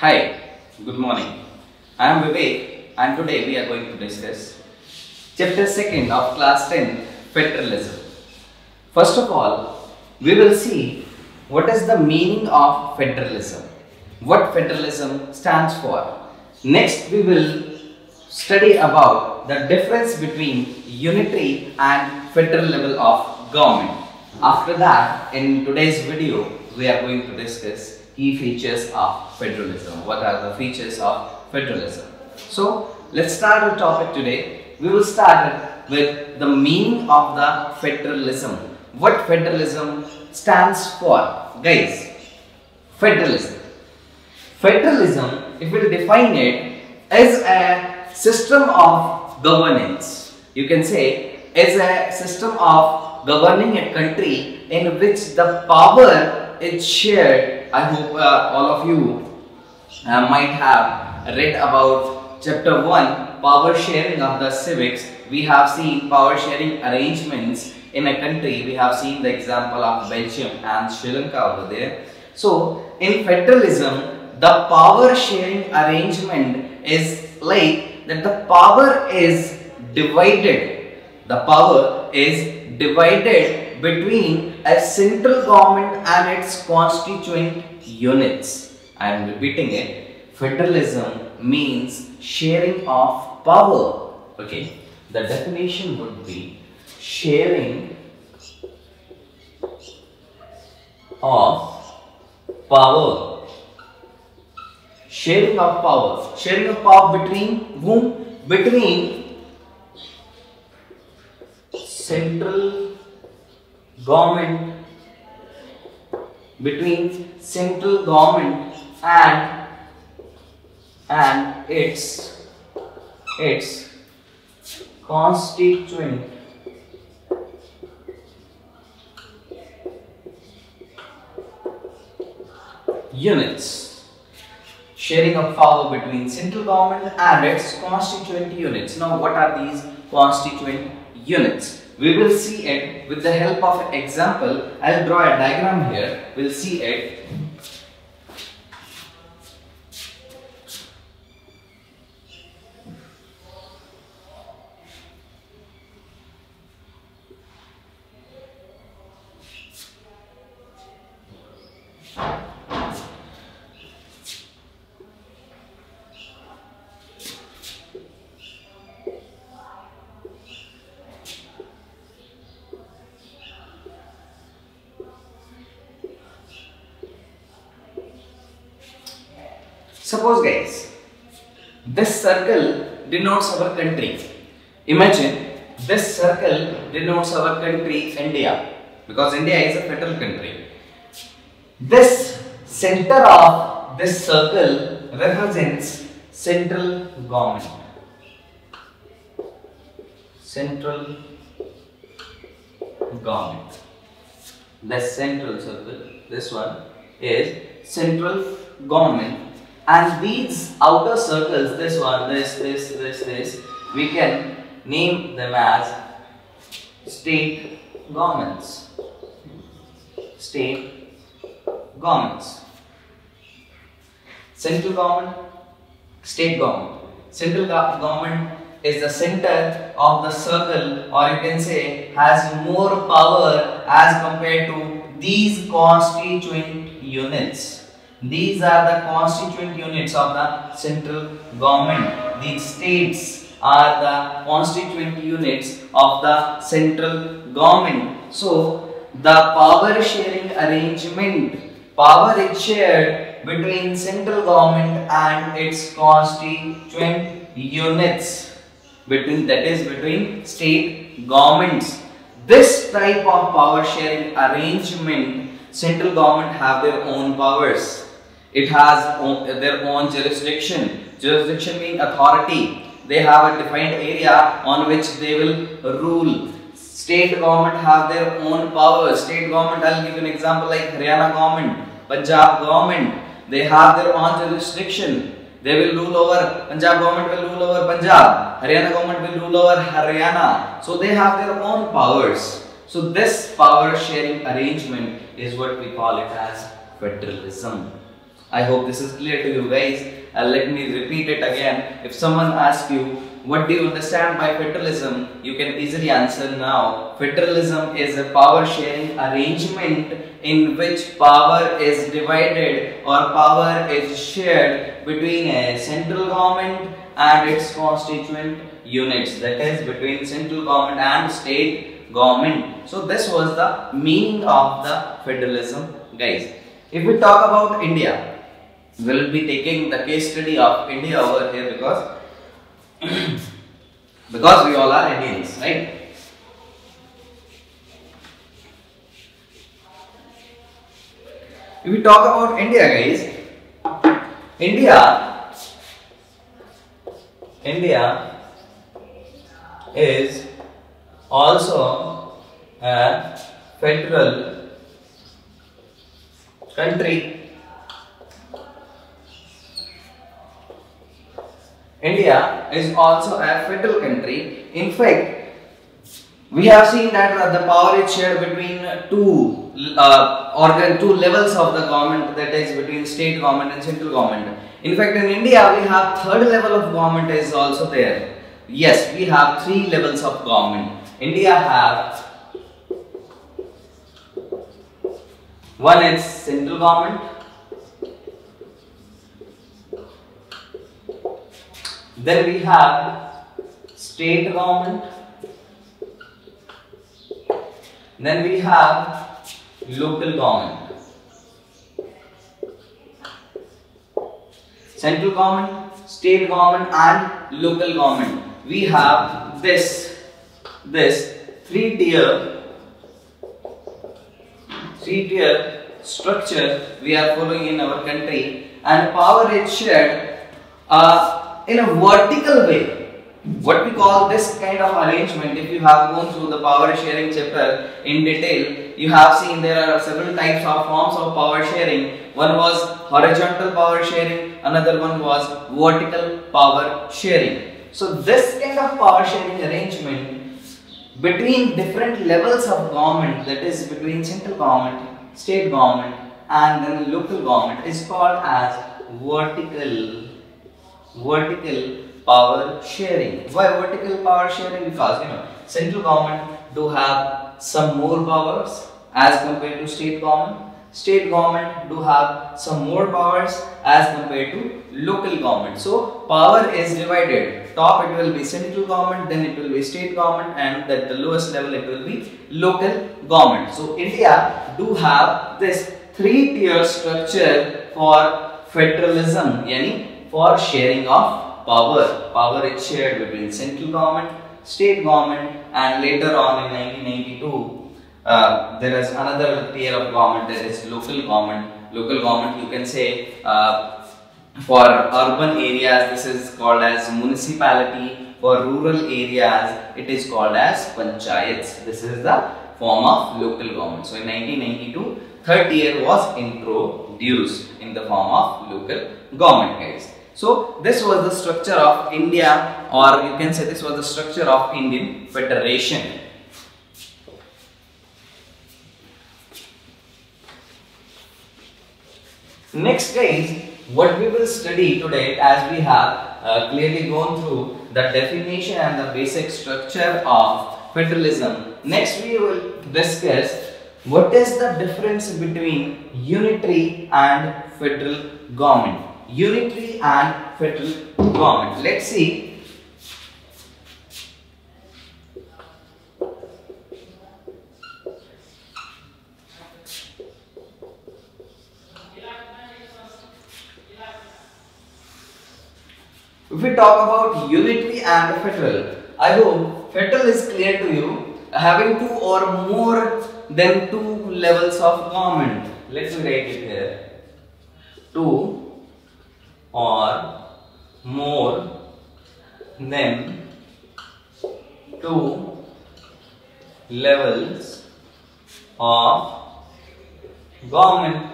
Hi, good morning. I am Vivek and today we are going to discuss chapter 2nd of class 10 Federalism. First of all, we will see what is the meaning of federalism, what federalism stands for. Next, we will study about the difference between unitary and federal level of government. After that, in today's video, we are going to discuss key features of federalism. What are the features of federalism? So, let's start the topic today. We will start with the meaning of the federalism. What federalism stands for? Guys, federalism. Federalism, if we define it, is a system of governance. You can say is a system of governing a country in which the power is shared. I hope all of you might have read about chapter 1, power sharing of the civics. We have seen power sharing arrangements in a country. We have seen the example of Belgium and Sri Lanka over there. So, in federalism, the power sharing arrangement is like that the power is divided. The power is divided between a central government and its constituent units. I am repeating it. Federalism means sharing of power. Okay. The definition would be sharing of power. Sharing of power. Sharing of power between whom? Between central government, between central government and its constituent units. Sharing of power between central government and its constituent units. Now, what are these constituent units? We will see it with the help of an example. I'll draw a diagram here. We'll see it. Suppose guys, this circle denotes our country. Imagine this circle denotes our country India, because India is a federal country. This center of this circle represents central government. Central government. This central circle, this one is central government. And these outer circles, this one, this, we can name them as state governments. State governments. Central government, state government. Central government is the center of the circle, or you can say has more power as compared to these constituent units. These are the constituent units of the central government. These states are the constituent units of the central government. So, the power sharing arrangement, power is shared between central government and its constituent units. Between state governments. This type of power sharing arrangement, central government have their own powers. It has their own jurisdiction. Jurisdiction means authority. They have a defined area on which they will rule. State government have their own powers. State government, I'll give you an example like Haryana government, Punjab government. They have their own jurisdiction. They will rule over, Punjab government will rule over Punjab. Haryana government will rule over Haryana. So they have their own powers. So this power sharing arrangement is what we call it as federalism. I hope this is clear to you guys. Let me repeat it again. If someone asks you, what do you understand by federalism? You can easily answer now. Federalism is a power sharing arrangement in which power is divided or power is shared between a central government and its constituent units. That is between central government and state government. So this was the meaning of the federalism, guys. If we talk about India, we will be taking the case study of India over here because because we all are Indians, right? If we talk about India, guys, India is also a federal country. India is also a federal country. In fact, we have seen that the power is shared between two levels of the government, that is between state government and central government. In fact, in India, we have third level of government is also there. Yes, we have three levels of government. India have one is central government. Then we have state government. Then we have local government. Central government, state government and local government. We have this three-tier structure we are following in our country, and power is shared in a vertical way. What we call this kind of arrangement, if you have gone through the power sharing chapter in detail, you have seen there are several types of forms of power sharing. One was horizontal power sharing, another one was vertical power sharing. So this kind of power sharing arrangement between different levels of government, that is between central government, state government and then local government, is called as vertical power sharing. Why vertical power sharing? Because central government do have some more powers as compared to state government. State government do have some more powers as compared to local government. So power is divided. Top it will be central government, then it will be state government, and at the lowest level it will be local government. So India do have this three-tier structure for federalism, yani for sharing of power. Power is shared between central government, state government, and later on in 1992 there is another tier of government, that is local government. Local government, you can say for urban areas this is called as municipality, for rural areas it is called as panchayats. This is the form of local government. So in 1992 third tier was introduced in the form of local government, guys. So this was the structure of India, or you can say this was the structure of Indian Federation. Next, guys, what we will study today, as we have clearly gone through the definition and the basic structure of federalism. Next we will discuss what is the difference between unitary and federal government. Unitary and federal government. Let's see. If we talk about unitary and federal, I hope federal is clear to you, having two or more than two levels of government. Let me write it here. Two or more than two levels of government.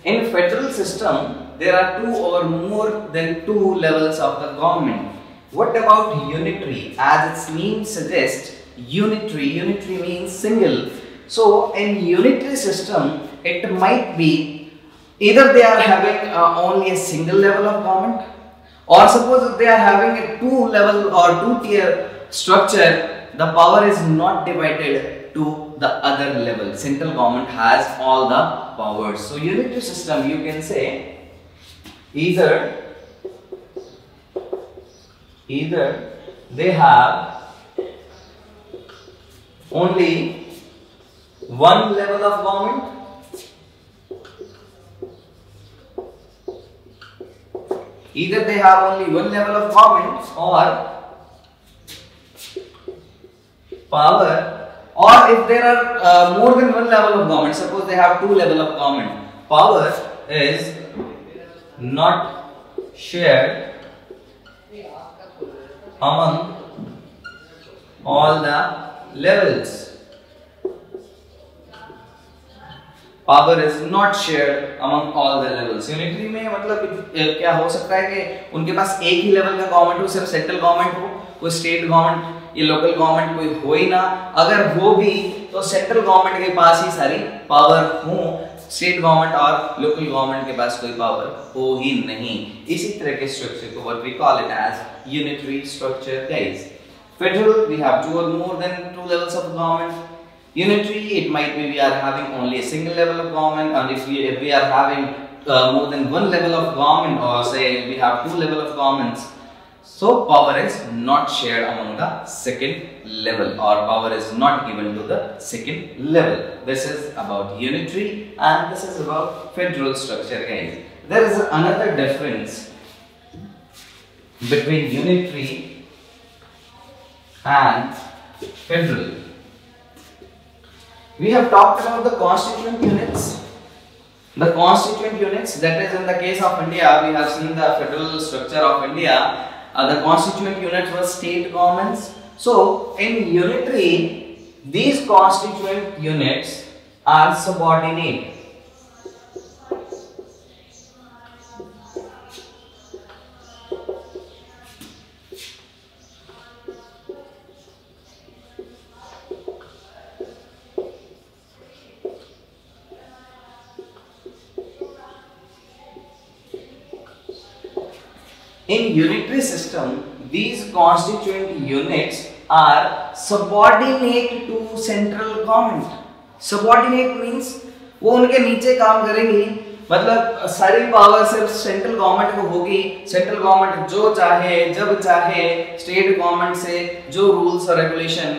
In federal system, there are two or more than two levels of the government. What about unitary? As its name suggests, unitary means single. So in unitary system, it might be Either they are having only a single level of government, or suppose if they are having a two level or two tier structure, the power is not divided to the other level. Central government has all the powers. So unitary system, you can say either they have only one level of government, either they have only one level of government or power, or if there are more than one level of government, suppose they have two level of government, power is not shared among all the levels. Power is not shared among all the levels. Unitary में मतलब क्या हो सकता है कि उनके पास एक ही level का गवर्नमेंट हो, सिर्फ सेंट्रल गवर्नमेंट हो, कोई स्टेट गवर्नमेंट या लोकल गवर्नमेंट कोई हो ही ना। अगर हो भी तो सेंट्रल गवर्नमेंट के पास ही सारी पावर हो, स्टेट गवर्नमेंट और लोकल गवर्नमेंट के पास कोई पावर हो ही नहीं। इसी तरह के स्ट्रक्चर को what we call it as unitary structure guys. Federal we have two और more than two levels of government. Unitary, it might be we are having only a single level of government, and if we are having more than one level of government, or say we have two level of governments, so power is not shared among the second level, or power is not given to the second level. This is about unitary and this is about federal structure guys. There is another difference between unitary and federal. We have talked about the constituent units. The constituent units, that is in the case of India, we have seen the federal structure of India. The constituent units were state governments. So in unitary, these constituent units are subordinate. In unitary system, these constituent units are subordinate to central government. Subordinate means वो उनके नीचे काम करेंगी, मतलब सारी power सिर्फ central government को होगी। सेंट्रल गवर्नमेंट जो चाहे जब चाहे स्टेट गवर्नमेंट से जो रूल्स और रेगुलेशन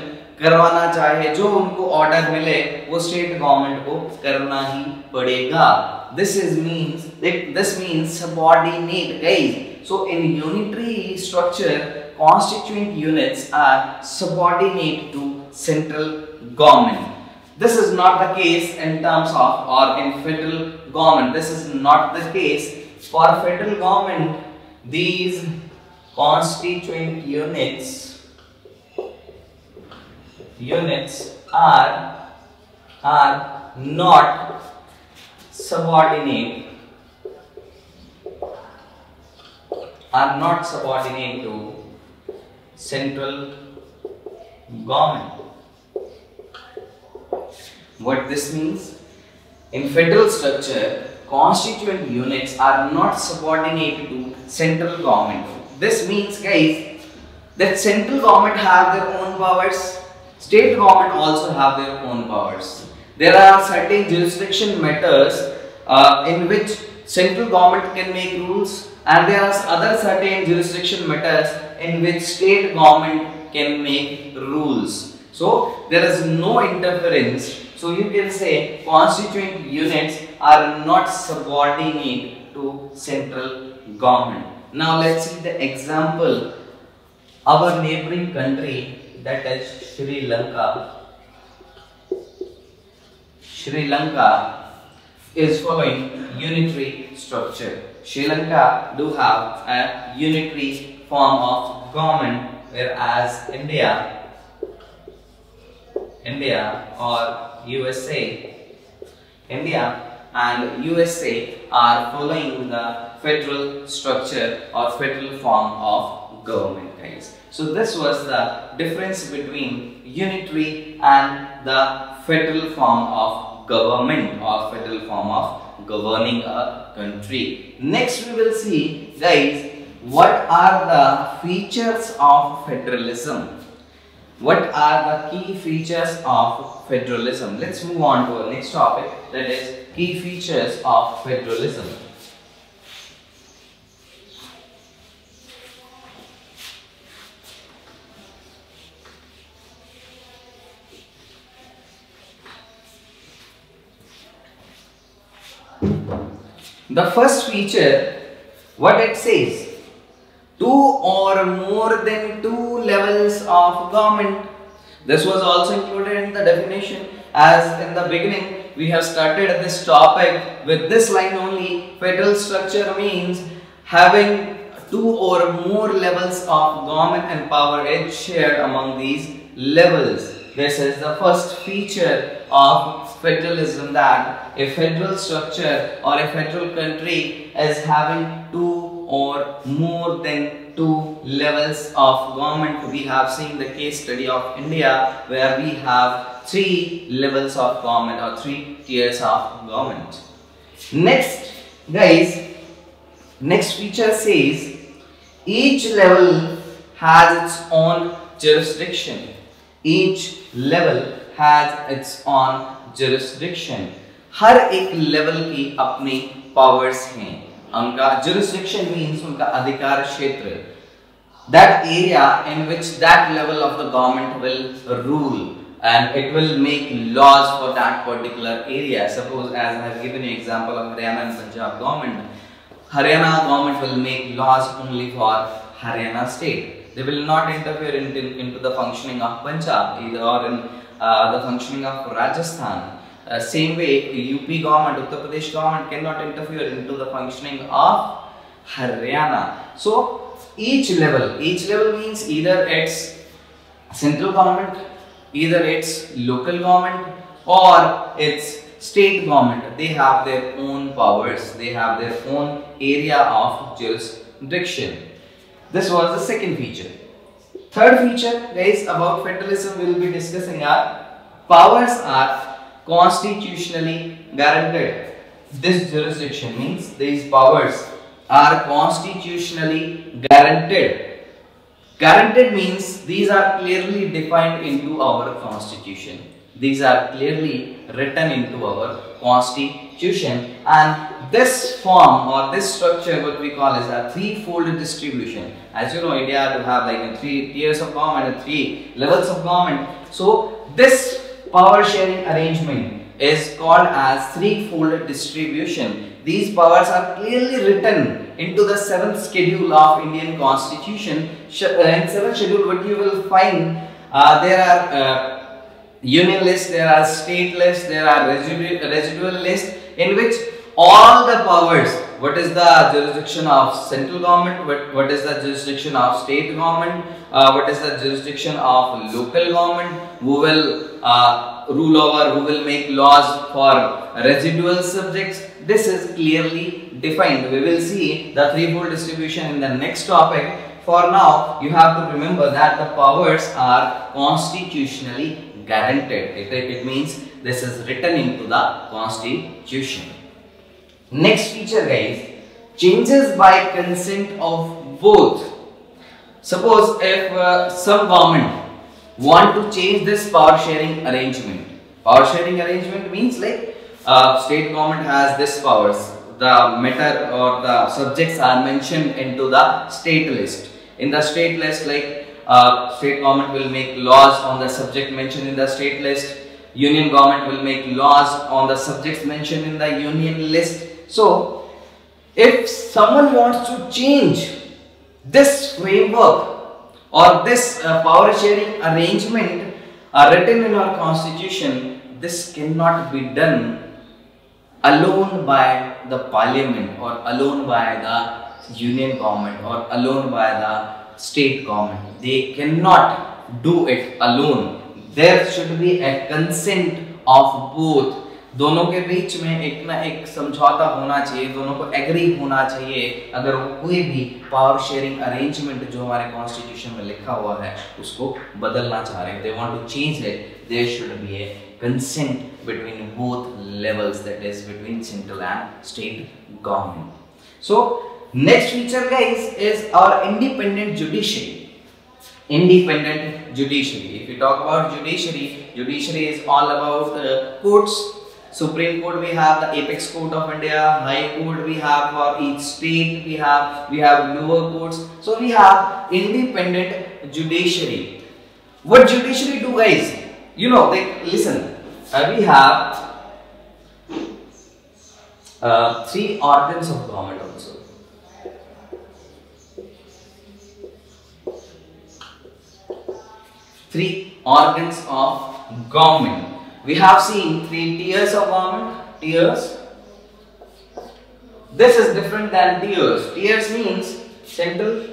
करवाना चाहे, जो उनको ऑर्डर मिले वो स्टेट गवर्नमेंट को करना ही पड़ेगा। This means subordinate guys. So in unitary structure, constituent units are subordinate to central government. This is not the case in terms of or in federal government. This is not the case. For federal government, these constituent units are not subordinate to central government. What this means? In federal structure, constituent units are not subordinate to central government. This means guys that central government have their own powers, state government also have their own powers. There are certain jurisdiction matters in which central government can make rules, and there are other certain jurisdiction matters in which state government can make rules. So there is no interference. So you can say constituent units are not subordinate to central government. Now let's see the example. Our neighboring country, that is Sri Lanka. Sri Lanka is following unitary structure. Sri Lanka do have a unitary form of government, whereas India and USA are following the federal structure or federal form of government guys. So this was the difference between unitary and the federal form of government or federal form of governing a country. Next we will see, guys, what are the features of federalism? What are the key features of federalism? Let's move on to our next topic, that is key features of federalism. The first feature, what it says, two or more than two levels of government. This was also included in the definition, as in the beginning we have started this topic with this line only. Federal structure means having two or more levels of government and power is shared among these levels. This is the first feature of federalism, that a federal structure or a federal country is having two or more than two levels of government. We have seen the case study of India, where we have three levels of government or three tiers of government. Next, guys, next feature says each level has its own jurisdiction. Each level has its own jurisdiction. हर एक level की अपनी powers हैं. उनका jurisdiction means उनका अधिकार क्षेत्र. That area in which that level of the government will rule, and it will make laws for that particular area. Suppose, as I have given you example of Haryana and Punjab government, Haryana government will make laws only for Haryana state. They will not interfere into the functioning of Punjab either, or in the functioning of Rajasthan. Same way, UP government, Uttar Pradesh government cannot interfere into the functioning of Haryana. So each level means either it's central government, either it's local government, or it's state government. They have their own powers, they have their own area of jurisdiction. This was the second feature. Third feature, guys, about federalism we will be discussing are powers are constitutionally guaranteed. This jurisdiction means these powers are constitutionally guaranteed. Guaranteed means these are clearly defined into our constitution. These are clearly written into our constitution, and this form or this structure, what we call is a threefold distribution. As you know, India to have like three tiers of government and three levels of government. So this power sharing arrangement is called as threefold distribution. These powers are clearly written into the 7th schedule of Indian Constitution. In 7th schedule, what you will find, there are union lists, there are state lists, there are residual lists, in which all the powers, what is the jurisdiction of central government, what is the jurisdiction of state government, what is the jurisdiction of local government, who will rule over, who will make laws for residual subjects. This is clearly defined. We will see the threefold distribution in the next topic. For now, you have to remember that the powers are constitutionally guaranteed. It means this is written into the constitution. Next feature, guys, changes by consent of both. Suppose if some government want to change this power sharing arrangement. Power sharing arrangement means like state government has this powers. The matter or the subjects are mentioned into the state list. In the state list, like state government will make laws on the subject mentioned in the state list. Union government will make laws on the subjects mentioned in the union list. So, if someone wants to change this framework or this power sharing arrangement written in our constitution, this cannot be done alone by the parliament or alone by the union government or alone by the state government. They cannot do it alone. There should be a consent of both. दोनों के बीच में एक ना एक समझौता होना चाहिए, दोनों को एग्री होना चाहिए अगर वो कोई भी पावर शेयरिंग अरेंजमेंट जो हमारे कॉन्स्टिट्यूशन में लिखा हुआ है उसको बदलना चाह रहे हैं, they want to change it, there should be a consent between both levels, that is between central and state government. So next feature guys is our independent judiciary. Independent judiciary. If we talk about judiciary, judiciary is all about courts. Supreme Court we have the apex court of India, High Court we have for each state, we have lower courts. So we have independent judiciary. What judiciary do guys? You know, listen, we have three organs of government also. Three organs of government. We have seen three tiers of government. Tiers. This is different than tiers. Tiers means central,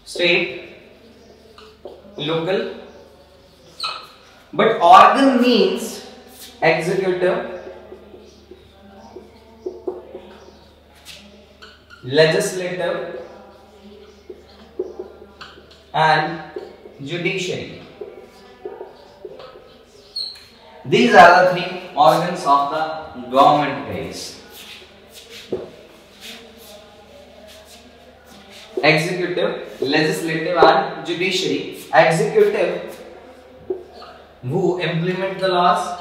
state, local. But organ means executive, legislative, and judiciary. These are the three organs of the government guys. Executive, legislative and judiciary. Executive who implement the laws.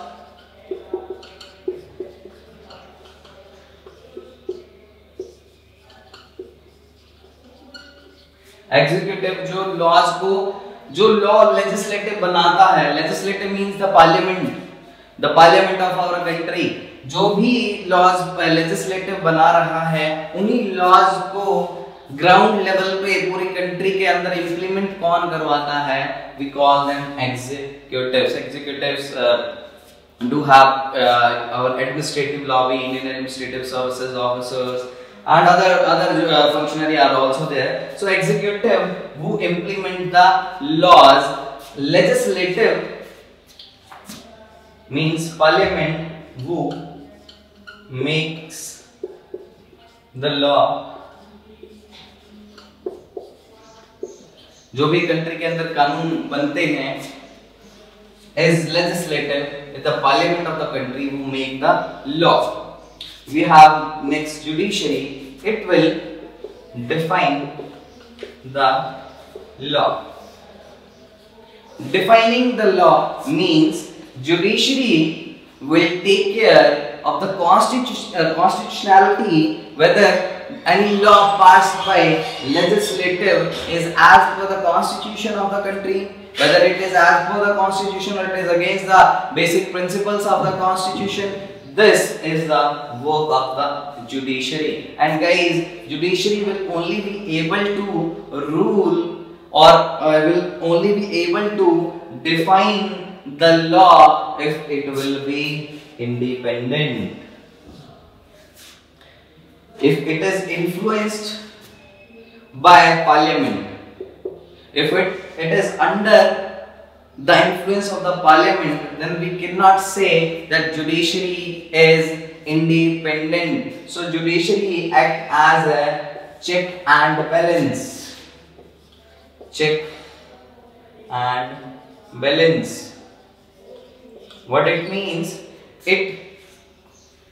Executive जो law legislative बनाता है. Legislative means the parliament. The parliament of our country. जो भी laws legislative बना रहा है, उन्हीं laws को ग्राउंड लेवल पे पूरी कंट्री के अंदर इंप्लीमेंट कौन करवाता है? We call them executives. Executives do have our administrative lobby, Indian Administrative Services officers, and other functionary are also there. So executive who implement the laws. Legislative means parliament who makes the law. जो भी country के अंदर कानून बनते हैं is legislative, the parliament of the country who make the law. We have next judiciary. It will define the law. Defining the law means judiciary will take care of the constitutionality, whether any law passed by legislative is as per the constitution of the country, whether it is as per the constitution or it is against the basic principles of the constitution. This is the work of the judiciary. And guys, judiciary will only be able to rule or will only be able to define the law if it will be independent. If it is influenced by parliament, if it is under the influence of the parliament, then we cannot say that judiciary is independent. So judiciary act as a check and balance. Check and balance. What it means? It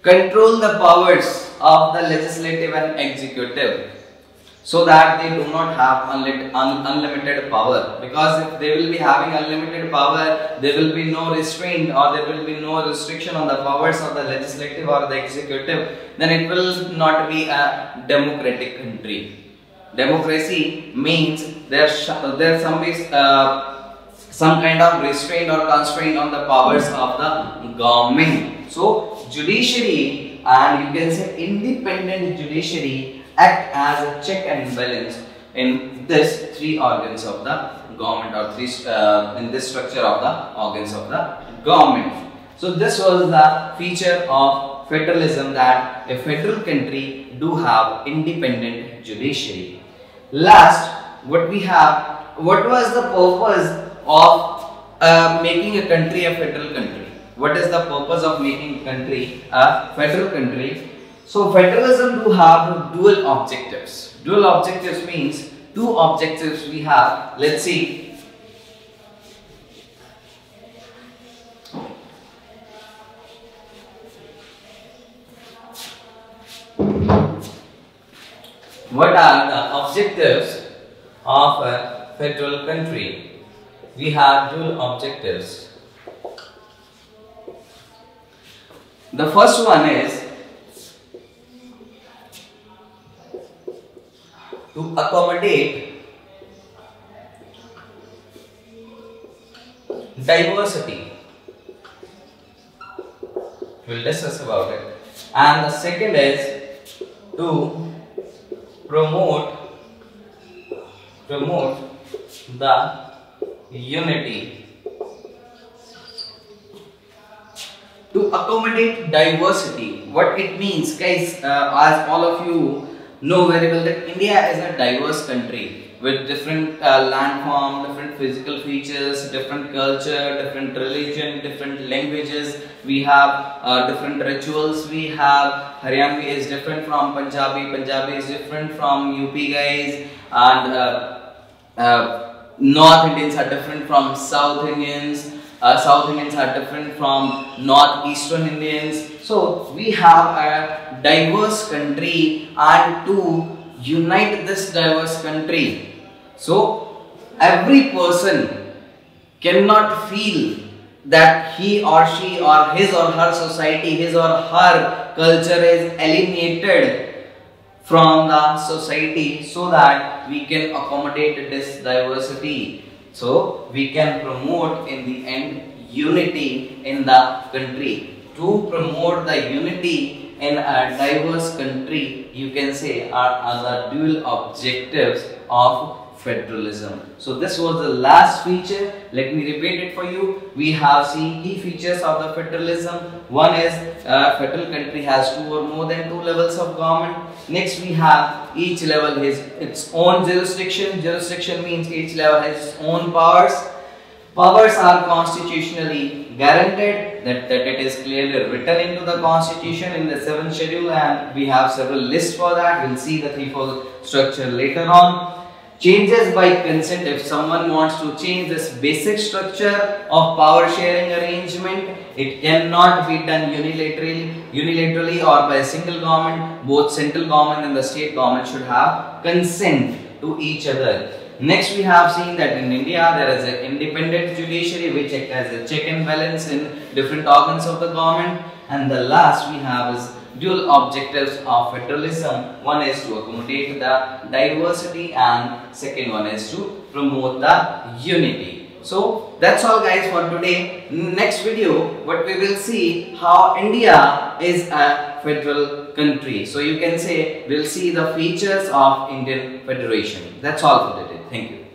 control the powers of the legislative and executive, so that they do not have unlimited power. Because if they will be having unlimited power, there will be no restraint or there will be no restriction on the powers of the legislative or the executive. Then it will not be a democratic country. Democracy means there's some kind of restraint or constraint on the powers of the government. So judiciary, and you can say independent judiciary, act as a check and balance in this three organs of the government, or in this structure of the organs of the government. So this was the feature of federalism, that a federal country do have independent judiciary. Last, what was the purpose of making a country a federal country? What is the purpose of making a country a federal country? So federalism do have dual objectives. Dual objectives means two objectives we have. Let's see. what are the objectives of a federal country? We have dual objectives. The first one is to accommodate diversity. We'll discuss about it. And the second is to promote the unity. To accommodate diversity, what it means, guys, as all of you know very well, that India is a diverse country with different landform, different physical features, different culture, different religion, different languages. We have different rituals. We have Haryanvi is different from Punjabi, Punjabi is different from UP guys, and North Indians are different from South Indians. South Indians are different from Northeastern Indians. So we have a diverse country, and to unite this diverse country, so every person cannot feel that he or she or his or her society, his or her culture is alienated from the society, so that we can accommodate this diversity. So we can promote in the end unity in the country. To promote the unity in a diverse country, you can say are the dual objectives of federalism. So this was the last feature. Let me repeat it for you. We have seen key features of the federalism. One is federal country has two or more than two levels of government. Next we have each level has its own jurisdiction. Jurisdiction means each level has its own powers. Powers are constitutionally guaranteed, that it is clearly written into the constitution in the 7th schedule, and we have several lists for that. We'll see the threefold structure later on. Changes by consent. If someone wants to change this basic structure of power sharing arrangement, it cannot be done unilaterally or by a single government. Both central government and the state government should have consent to each other. Next we have seen that in India there is an independent judiciary which acts as a check and balance in different organs of the government. And the last we have is dual objectives of federalism. One is to accommodate the diversity, and second one is to promote the unity. So that's all guys for today. Next video what we will see how India is a federal country. So you can say we'll see the features of Indian Federation. That's all for today. Thank you.